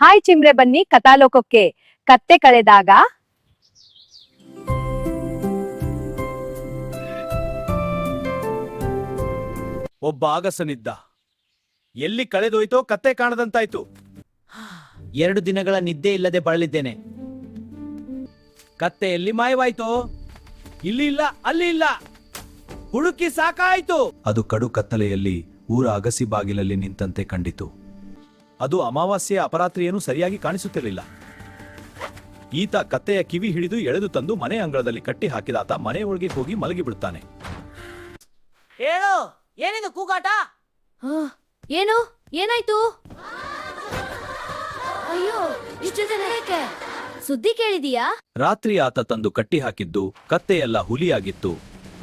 Hi ಚಿಮ್ರೆ, ಬನ್ನಿ ಕಥಾಲೋಕಕ್ಕೆ. ಕತ್ತೆ ಕಳೆದಾಗ ಒಬ್ಬ ಆಗಸನಿದ್ದ. ಎಲ್ಲಿ ಕಳೆದೋಯ್ತೋ ಕತ್ತೆ ಕಾಣದಂತಾಯ್ತು. 2 ದಿನಗಳ ನಿದ್ದೆ ಇಲ್ಲದೆ ಬಳಲಿದ್ದೇನೆ. ಕತ್ತೆ ಎಲ್ಲಿ ಮಾಯವಾಯ್ತೋ? ಇಲ್ಲಿ ಇಲ್ಲ, ಅಲ್ಲಿ ಇಲ್ಲ, ಹುಡುಕಿ ಸಾಕಾಯ್ತು. ಅದು ಕಡು ಕತ್ತಲೆಯಲ್ಲಿ ಊರ ಅಗಸಿ ಬಾಗಿಲಲ್ಲಿ ನಿಂತಂತೆ ಕಂಡಿತು. ಅದು ಅಮಾವಾಸ್ಯೆಯ ಅಪರಾತ್ರಿಯೇನೂ ಸರಿಯಾಗಿ ಕಾಣಿಸುತ್ತಿರಲಿಲ್ಲ. ಈತ ಕತ್ತೆಯ ಕಿವಿ ಹಿಡಿದು ಎಳೆದು ತಂದು ಮನೆ ಅಂಗಳದಲ್ಲಿ ಕಟ್ಟಿ ಹಾಕಿದಾತ ಮನೆಯೊಳಗೆ ಹೋಗಿ ಮಲಗಿಬಿಡುತ್ತಾನೆ. ಹೇಳು, ಏನಿದು ಕೂಗಾಟ? ಏನು ಏನಾಯ್ತು? ಅಯ್ಯೋ, ಇಷ್ಟು ಜನ ಯಾಕೆ? ಸುದ್ದಿ ಕೇಳಿದೀಯಾ? ರಾತ್ರಿ ಆತ ತಂದು ಕಟ್ಟಿ ಹಾಕಿದ್ದು ಕತ್ತೆಯೆಲ್ಲ ಹುಲಿಯಾಗಿತ್ತು.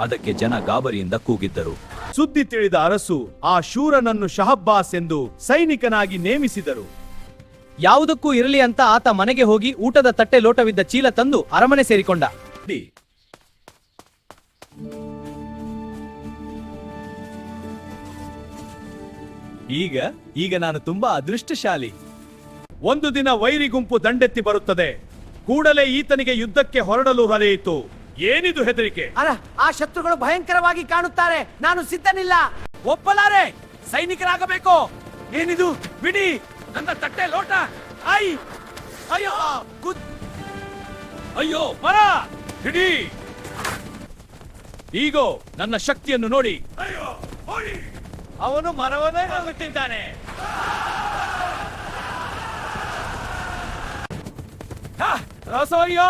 ಅದಕ್ಕೆ ಜನ ಗಾಬರಿಯಿಂದ ಕೂಗಿದ್ದರು. ಸುದ್ದಿ ತಿಳಿದ ಅರಸು ಆ ಶೂರನನ್ನು ಶಹಬ್ಬಾಸ್ ಎಂದು ಸೈನಿಕನಾಗಿ ನೇಮಿಸಿದರು. ಯಾವುದಕ್ಕೂ ಇರಲಿ ಅಂತ ಆತ ಮನೆಗೆ ಹೋಗಿ ಊಟದ ತಟ್ಟೆ ಲೋಟವಿದ್ದ ಚೀಲ ತಂದು ಅರಮನೆ ಸೇರಿಕೊಂಡ. ಈಗ ನಾನು ತುಂಬಾ ಅದೃಷ್ಟಶಾಲಿ. ಒಂದು ದಿನ ವೈರಿ ಗುಂಪು ದಂಡೆತ್ತಿ ಬರುತ್ತದೆ. ಕೂಡಲೇ ಈತನಿಗೆ ಯುದ್ಧಕ್ಕೆ ಹೊರಡಲು ಹೊರೆಯಿತು. ಏನಿದು ಹೆದರಿಕೆ? ಆ ಶತ್ರುಗಳು ಭಯಂಕರವಾಗಿ ಕಾಣುತ್ತಾರೆ. ನಾನು ಸಿದ್ಧನಿಲ್ಲ. ಒಪ್ಪಲಾರೆ. ಸೈನಿಕರಾಗಬೇಕು. ಏನಿದು? ಬಿಡಿ ನನ್ನ ತಟ್ಟೆ ಲೋಟ. ಅಯ್ಯೋ, ಅಯ್ಯೋ, ಮರ ಹಿಡಿ. ಈಗೋ ನನ್ನ ಶಕ್ತಿಯನ್ನು ನೋಡಿ. ಅವನು ಮರವನ್ನೇ ಹೋಗುತ್ತಿದ್ದಾನೆ. ರಸೋಯ್ಯೋ,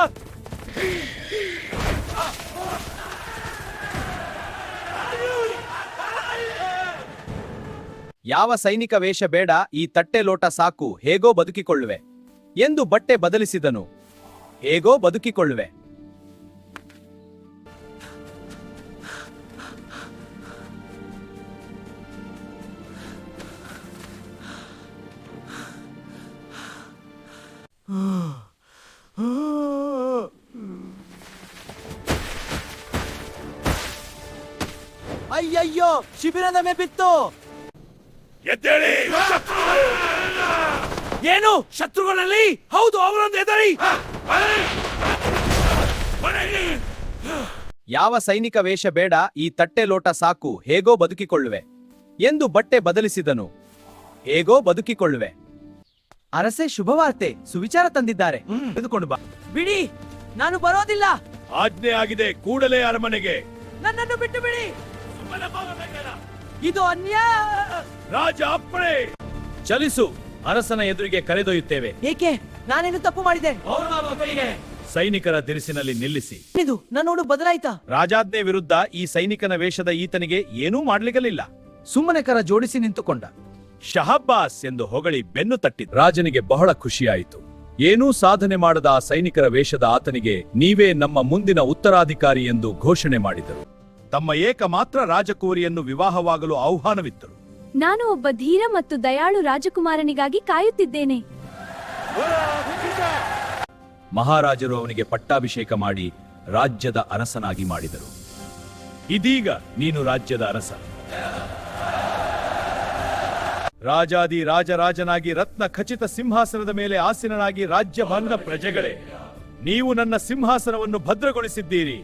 ಯಾವ ಸೈನಿಕ ವೇಷ ಬೇಡ, ಈ ತಟ್ಟೆ ಲೋಟ ಸಾಕು, ಹೇಗೋ ಬದುಕಿಕೊಳ್ಳುವೆ ಎಂದು ಬಟ್ಟೆ ಬದಲಿಸಿದನು. ಹೇಗೋ ಬದುಕಿಕೊಳ್ಳುವೆ. ಅಯ್ಯಯ್ಯೋ, ಶಿಬಿರದ ಮೇ ಬಿತ್ತು. ಏನು ಶತ್ರುಗಳಲ್ಲಿ? ಹೌದು, ಅವರೊಂದು ಎದರಿ. ಯಾವ ಸೈನಿಕ ವೇಷ ಬೇಡ, ಈ ತಟ್ಟೆ ಲೋಟ ಸಾಕು, ಹೇಗೋ ಬದುಕಿಕೊಳ್ಳುವೆ ಎಂದು ಬಟ್ಟೆ ಬದಲಿಸಿದನು. ಹೇಗೋ ಬದುಕಿಕೊಳ್ಳುವೆ. ಅರಸೆ, ಶುಭವಾರ್ತೆ, ಸುವಿಚಾರ ತಂದಿದ್ದಾರೆ. ತೆಗೆದುಕೊಂಡು ಬಾ. ಬಿಡಿ, ನಾನು ಬರೋದಿಲ್ಲ. ಆಜ್ಞೆ ಆಗಿದೆ, ಕೂಡಲೇ ಅರಮನೆಗೆ. ನನ್ನನ್ನು ಬಿಟ್ಟು ಬಿಡಿ. ಇದು ಅನ್ಯಾಯ. ರಾಜ ಅಪ್ಪಣೆ. ಚಲಿಸು, ಅರಸನ ಎದುರಿಗೆ ಕರೆದೊಯ್ಯುತ್ತೇವೆ. ಏಕೆ? ನಾನೇನು ತಪ್ಪು ಮಾಡಿದೆ? ಸೈನಿಕರ ದಿರಿಸಿನಲ್ಲಿ ನಿಲ್ಲಿಸಿ. ಇದು ನನ್ನೋಡು ಬದಲಾಯ್ತಾ? ರಾಜಾಜ್ಞೆ ವಿರುದ್ಧ ಈ ಸೈನಿಕನ ವೇಷದ ಈತನಿಗೆ ಏನೂ ಮಾಡ್ಲಿಕ್ಕಲಿಲ್ಲ. ಸುಮ್ಮನೆ ಕರ ಜೋಡಿಸಿ ನಿಂತುಕೊಂಡ. ಶಹಬ್ಬಾಸ್ ಎಂದು ಹೊಗಳಿ ಬೆನ್ನು ತಟ್ಟಿದ. ರಾಜನಿಗೆ ಬಹಳ ಖುಷಿಯಾಯಿತು. ಏನೂ ಸಾಧನೆ ಮಾಡದ ಆ ಸೈನಿಕರ ವೇಷದ ಆತನಿಗೆ ನೀವೇ ನಮ್ಮ ಮುಂದಿನ ಉತ್ತರಾಧಿಕಾರಿ ಎಂದು ಘೋಷಣೆ ಮಾಡಿದರು. ತಮ್ಮ ಏಕಮಾತ್ರ ರಾಜಕುವರಿಯನ್ನು ವಿವಾಹವಾಗಲು ಆಹ್ವಾನವಿತ್ತರು. ನಾನು ಒಬ್ಬ ಧೀರ ಮತ್ತು ದಯಾಳು ರಾಜಕುಮಾರನಿಗಾಗಿ ಕಾಯುತ್ತಿದ್ದೇನೆ. ಮಹಾರಾಜರು ಅವನಿಗೆ ಪಟ್ಟಾಭಿಷೇಕ ಮಾಡಿ ರಾಜ್ಯದ ಅರಸನಾಗಿ ಮಾಡಿದರು. ಇದೀಗ ನೀನು ರಾಜ್ಯದ ಅರಸ. ರಾಜಾದಿ ರಾಜರಾಜನಾಗಿ ರತ್ನ ಖಚಿತ ಸಿಂಹಾಸನದ ಮೇಲೆ ಆಸೀನನಾಗಿ ರಾಜ್ಯ ಬಂದ ಪ್ರಜೆಗಳೇ, ನೀವು ನನ್ನ ಸಿಂಹಾಸನವನ್ನು ಭದ್ರಗೊಳಿಸಿದ್ದೀರಿ.